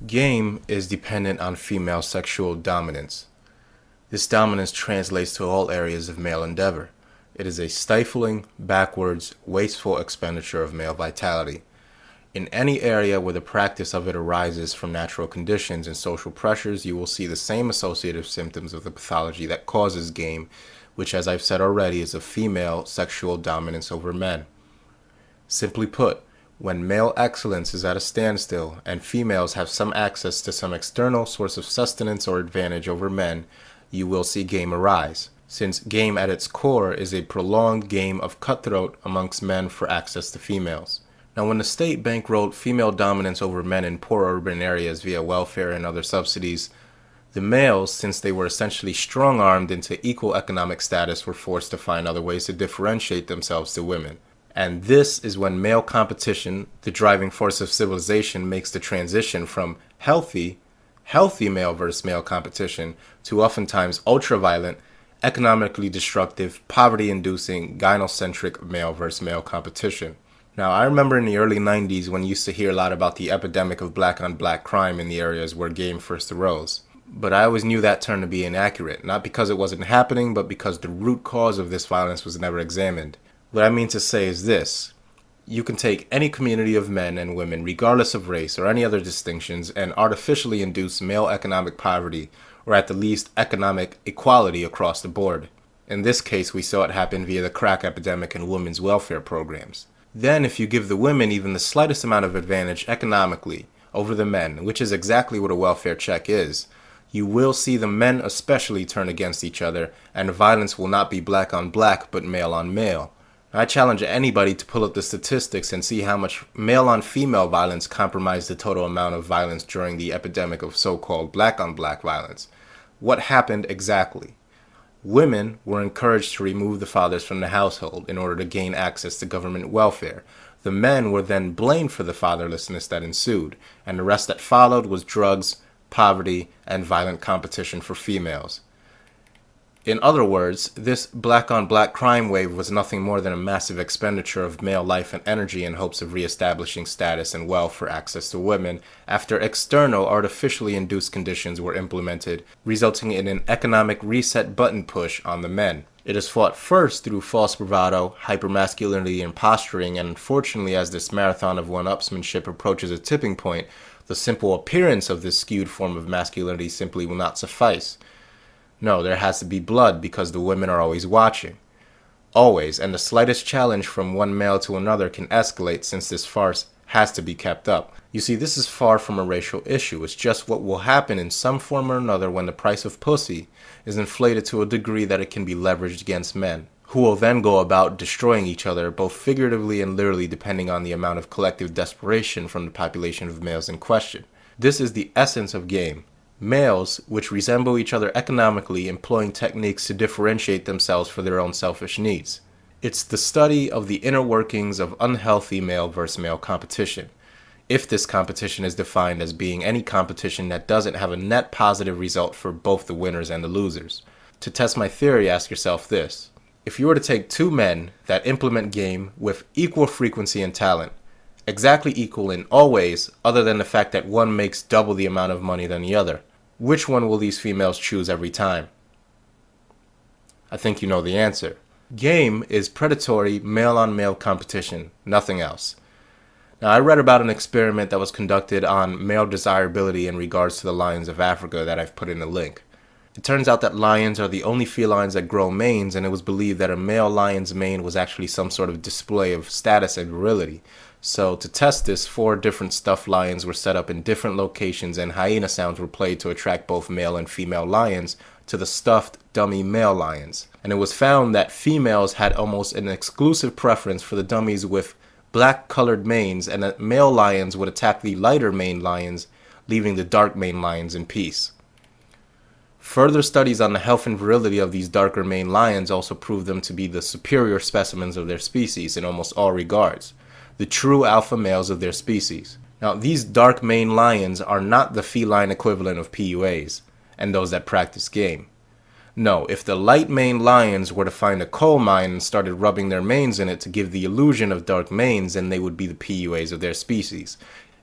Game is dependent on female sexual dominance. This dominance translates to all areas of male endeavor. It is a stifling, backwards, wasteful expenditure of male vitality. In any area where the practice of it arises from natural conditions and social pressures, you will see the same associative symptoms of the pathology that causes game, which, as I've said already, is a female sexual dominance over men. Simply put, when male excellence is at a standstill and females have some access to some external source of sustenance or advantage over men, you will see game arise, since game at its core is a prolonged game of cutthroat amongst men for access to females. Now, when the state bankrolled female dominance over men in poor urban areas via welfare and other subsidies, the males, since they were essentially strong-armed into equal economic status, were forced to find other ways to differentiate themselves to women. And this is when male competition, the driving force of civilization, makes the transition from healthy male versus male competition to oftentimes ultra-violent, economically destructive, poverty-inducing, gynocentric male versus male competition. Now, I remember in the early 90s when you used to hear a lot about the epidemic of black-on-black crime in the areas where game first arose. But I always knew that term to be inaccurate, not because it wasn't happening, but because the root cause of this violence was never examined. What I mean to say is this: you can take any community of men and women, regardless of race or any other distinctions, and artificially induce male economic poverty, or at the least economic equality across the board. In this case, we saw it happen via the crack epidemic and women's welfare programs. Then, if you give the women even the slightest amount of advantage economically over the men, which is exactly what a welfare check is, you will see the men especially turn against each other, and violence will not be black on black, but male on male. I challenge anybody to pull up the statistics and see how much male-on-female violence compromised the total amount of violence during the epidemic of so-called black-on-black violence. What happened exactly? Women were encouraged to remove the fathers from the household in order to gain access to government welfare. The men were then blamed for the fatherlessness that ensued, and the rest that followed was drugs, poverty, and violent competition for females. In other words, this black-on-black crime wave was nothing more than a massive expenditure of male life and energy in hopes of reestablishing status and wealth for access to women after external, artificially induced conditions were implemented, resulting in an economic reset button push on the men. It is fought first through false bravado, hypermasculinity, and posturing, and unfortunately, as this marathon of one-upsmanship approaches a tipping point, the simple appearance of this skewed form of masculinity simply will not suffice. No, there has to be blood because the women are always watching. Always, and the slightest challenge from one male to another can escalate since this farce has to be kept up. You see, this is far from a racial issue. It's just what will happen in some form or another when the price of pussy is inflated to a degree that it can be leveraged against men, who will then go about destroying each other, both figuratively and literally, depending on the amount of collective desperation from the population of males in question. This is the essence of game. Males, which resemble each other economically, employing techniques to differentiate themselves for their own selfish needs. It's the study of the inner workings of unhealthy male versus male competition, if this competition is defined as being any competition that doesn't have a net positive result for both the winners and the losers. To test my theory, ask yourself this: if you were to take two men that implement game with equal frequency and talent, exactly equal in all ways other than the fact that one makes double the amount of money than the other, which one will these females choose every time? I think you know the answer. Game is predatory male-on-male competition, nothing else. Now, I read about an experiment that was conducted on male desirability in regards to the lions of Africa that I've put in a link. It turns out that lions are the only felines that grow manes, and it was believed that a male lion's mane was actually some sort of display of status and virility. So to test this, 4 different stuffed lions were set up in different locations, and hyena sounds were played to attract both male and female lions to the stuffed dummy male lions. And it was found that females had almost an exclusive preference for the dummies with black colored manes, and that male lions would attack the lighter maned lions, leaving the dark maned lions in peace. Further studies on the health and virility of these darker maned lions also proved them to be the superior specimens of their species in almost all regards, the true alpha males of their species. Now, these dark maned lions are not the feline equivalent of PUAs and those that practice game. No, if the light maned lions were to find a coal mine and started rubbing their manes in it to give the illusion of dark manes, then they would be the PUAs of their species.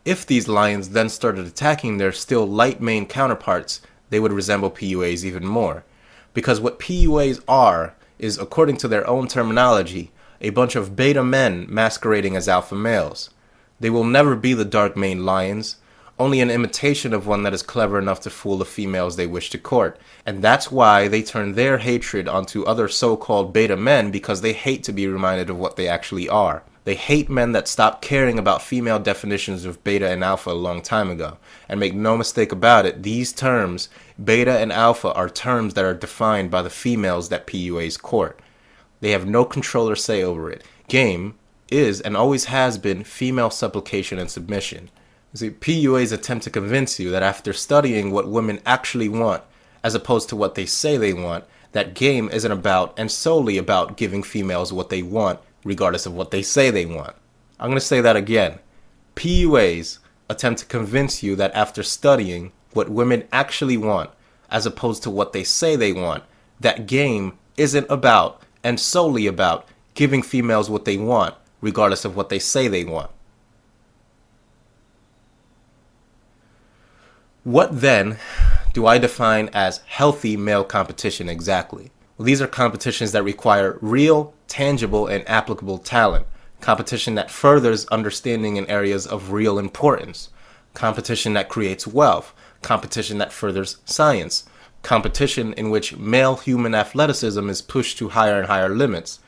If these lions then started attacking their still light maned counterparts, they would resemble PUAs even more. Because what PUAs are is, according to their own terminology, a bunch of beta men masquerading as alpha males. They will never be the dark maned lions, only an imitation of one that is clever enough to fool the females they wish to court. And that's why they turn their hatred onto other so-called beta men, because they hate to be reminded of what they actually are. They hate men that stopped caring about female definitions of beta and alpha a long time ago. And make no mistake about it, these terms, beta and alpha, are terms that are defined by the females that PUAs court. They have no control or say over it. Game is and always has been female supplication and submission. You see, PUAs attempt to convince you that after studying what women actually want, as opposed to what they say they want, that game isn't about and solely about giving females what they want, regardless of what they say they want. I'm going to say that again. PUAs attempt to convince you that after studying what women actually want, as opposed to what they say they want, that game isn't about and solely about giving females what they want, regardless of what they say they want. What then do I define as healthy male competition exactly? Well, these are competitions that require real, tangible, and applicable talent. Competition that furthers understanding in areas of real importance. Competition that creates wealth. Competition that furthers science. Competition in which male human athleticism is pushed to higher and higher limits.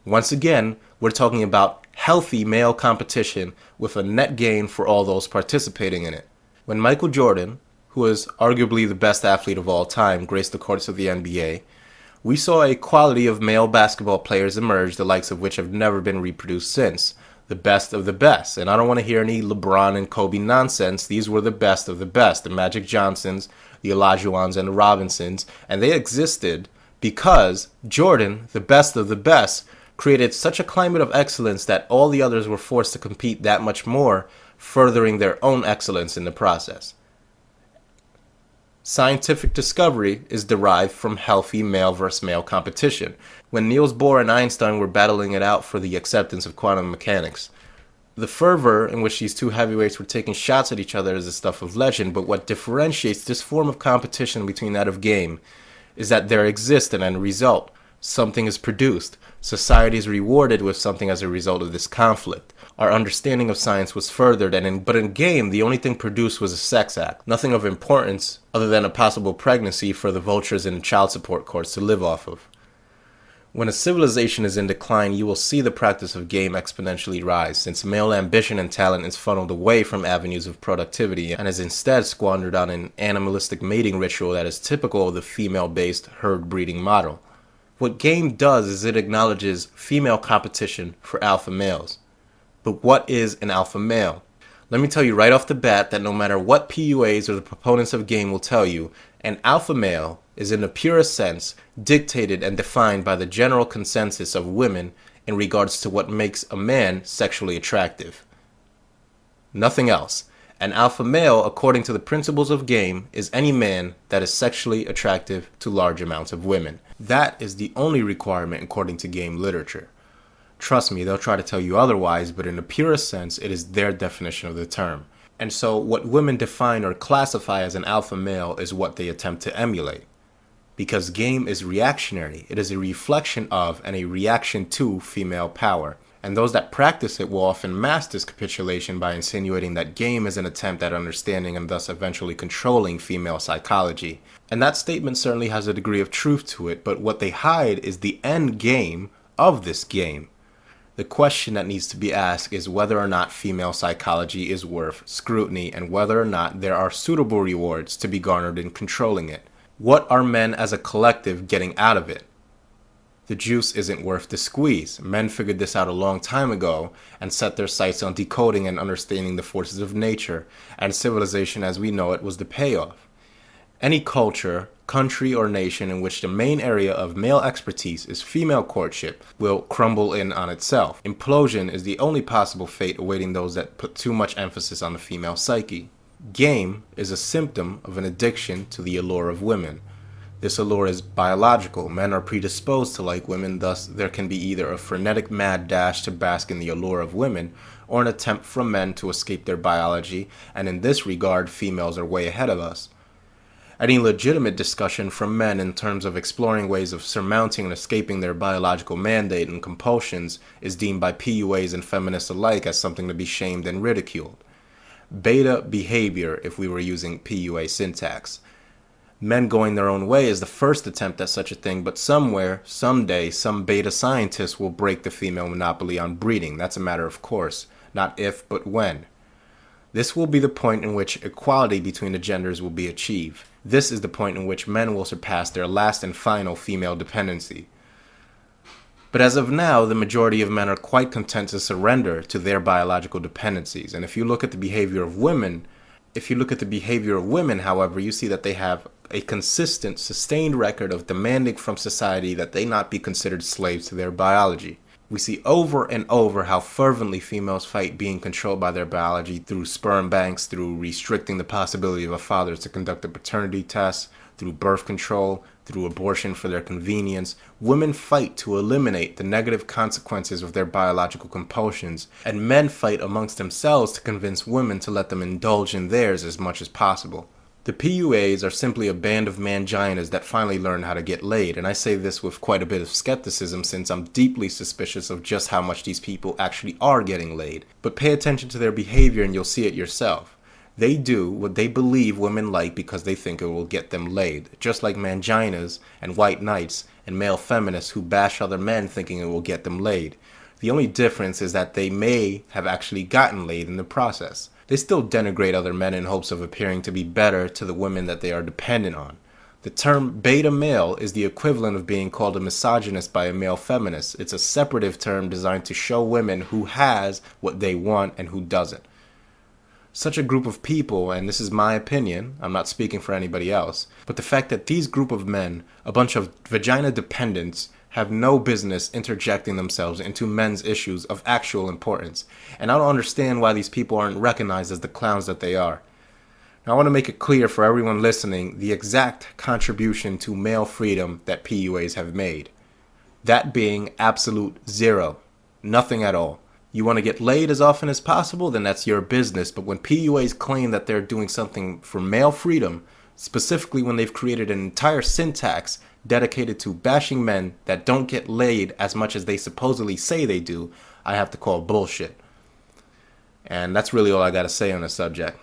Once again, we're talking about healthy male competition with a net gain for all those participating in it. When Michael Jordan, who is arguably the best athlete of all time, graced the courts of the NBA, we saw a quality of male basketball players emerge, the likes of which have never been reproduced since. The best of the best. And I don't want to hear any LeBron and Kobe nonsense. These were the best of the best. The Magic Johnsons, the Olajuwons, and the Robinsons. And they existed because Jordan, the best of the best, created such a climate of excellence that all the others were forced to compete that much more, furthering their own excellence in the process. Scientific discovery is derived from healthy male versus male competition. When Niels Bohr and Einstein were battling it out for the acceptance of quantum mechanics, the fervor in which these two heavyweights were taking shots at each other is the stuff of legend, but what differentiates this form of competition between that of game is that there exists an end result. Something is produced. Society is rewarded with something as a result of this conflict. Our understanding of science was furthered, but in game, the only thing produced was a sex act. Nothing of importance other than a possible pregnancy for the vultures in child support courts to live off of. When a civilization is in decline, you will see the practice of game exponentially rise, since male ambition and talent is funneled away from avenues of productivity and is instead squandered on an animalistic mating ritual that is typical of the female-based herd breeding model. What game does is it acknowledges female competition for alpha males. But what is an alpha male? Let me tell you right off the bat that no matter what PUAs or the proponents of game will tell you, an alpha male is in the purest sense dictated and defined by the general consensus of women in regards to what makes a man sexually attractive. Nothing else. An alpha male, according to the principles of game, is any man that is sexually attractive to large amounts of women. That is the only requirement according to game literature. Trust me, they'll try to tell you otherwise, but in the purest sense, it is their definition of the term. And so what women define or classify as an alpha male is what they attempt to emulate. Because game is reactionary. It is a reflection of and a reaction to female power. And those that practice it will often mask this capitulation by insinuating that game is an attempt at understanding and thus eventually controlling female psychology. And that statement certainly has a degree of truth to it, but what they hide is the end game of this game. The question that needs to be asked is whether or not female psychology is worth scrutiny and whether or not there are suitable rewards to be garnered in controlling it. What are men as a collective getting out of it? The juice isn't worth the squeeze. Men figured this out a long time ago and set their sights on decoding and understanding the forces of nature, and civilization as we know it was the payoff. Any culture, country, or nation in which the main area of male expertise is female courtship will crumble in on itself. Implosion is the only possible fate awaiting those that put too much emphasis on the female psyche. Game is a symptom of an addiction to the allure of women. This allure is biological. Men are predisposed to like women, thus there can be either a frenetic mad dash to bask in the allure of women, or an attempt from men to escape their biology, and in this regard, females are way ahead of us. Any legitimate discussion from men in terms of exploring ways of surmounting and escaping their biological mandate and compulsions is deemed by PUAs and feminists alike as something to be shamed and ridiculed. Beta behavior, if we were using PUA syntax. Men going their own way is the first attempt at such a thing, but somewhere, someday, some beta scientist will break the female monopoly on breeding. That's a matter of course, not if, but when. This will be the point in which equality between the genders will be achieved. This is the point in which men will surpass their last and final female dependency. But as of now, the majority of men are quite content to surrender to their biological dependencies. And if you look at the behavior of women, however, you see that they have a consistent, sustained record of demanding from society that they not be considered slaves to their biology. We see over and over how fervently females fight being controlled by their biology through sperm banks, through restricting the possibility of a father to conduct a paternity test, through birth control, through abortion for their convenience. Women fight to eliminate the negative consequences of their biological compulsions, and men fight amongst themselves to convince women to let them indulge in theirs as much as possible. The PUAs are simply a band of manginas that finally learned how to get laid, and I say this with quite a bit of skepticism since I'm deeply suspicious of just how much these people actually are getting laid. But pay attention to their behavior and you'll see it yourself. They do what they believe women like because they think it will get them laid, just like manginas and white knights and male feminists who bash other men thinking it will get them laid. The only difference is that they may have actually gotten laid in the process. They still denigrate other men in hopes of appearing to be better to the women that they are dependent on. The term beta male is the equivalent of being called a misogynist by a male feminist. It's a separative term designed to show women who has what they want and who doesn't. Such a group of people, and this is my opinion, I'm not speaking for anybody else, but the fact that these group of men, a bunch of vagina dependents, have no business interjecting themselves into men's issues of actual importance. And I don't understand why these people aren't recognized as the clowns that they are. Now I want to make it clear for everyone listening the exact contribution to male freedom that PUAs have made. That being absolute zero. Nothing at all. You want to get laid as often as possible, then that's your business. But when PUAs claim that they're doing something for male freedom, specifically when they've created an entire syntax dedicated to bashing men that don't get laid as much as they supposedly say they do, I have to call bullshit. And that's really all I got to say on the subject.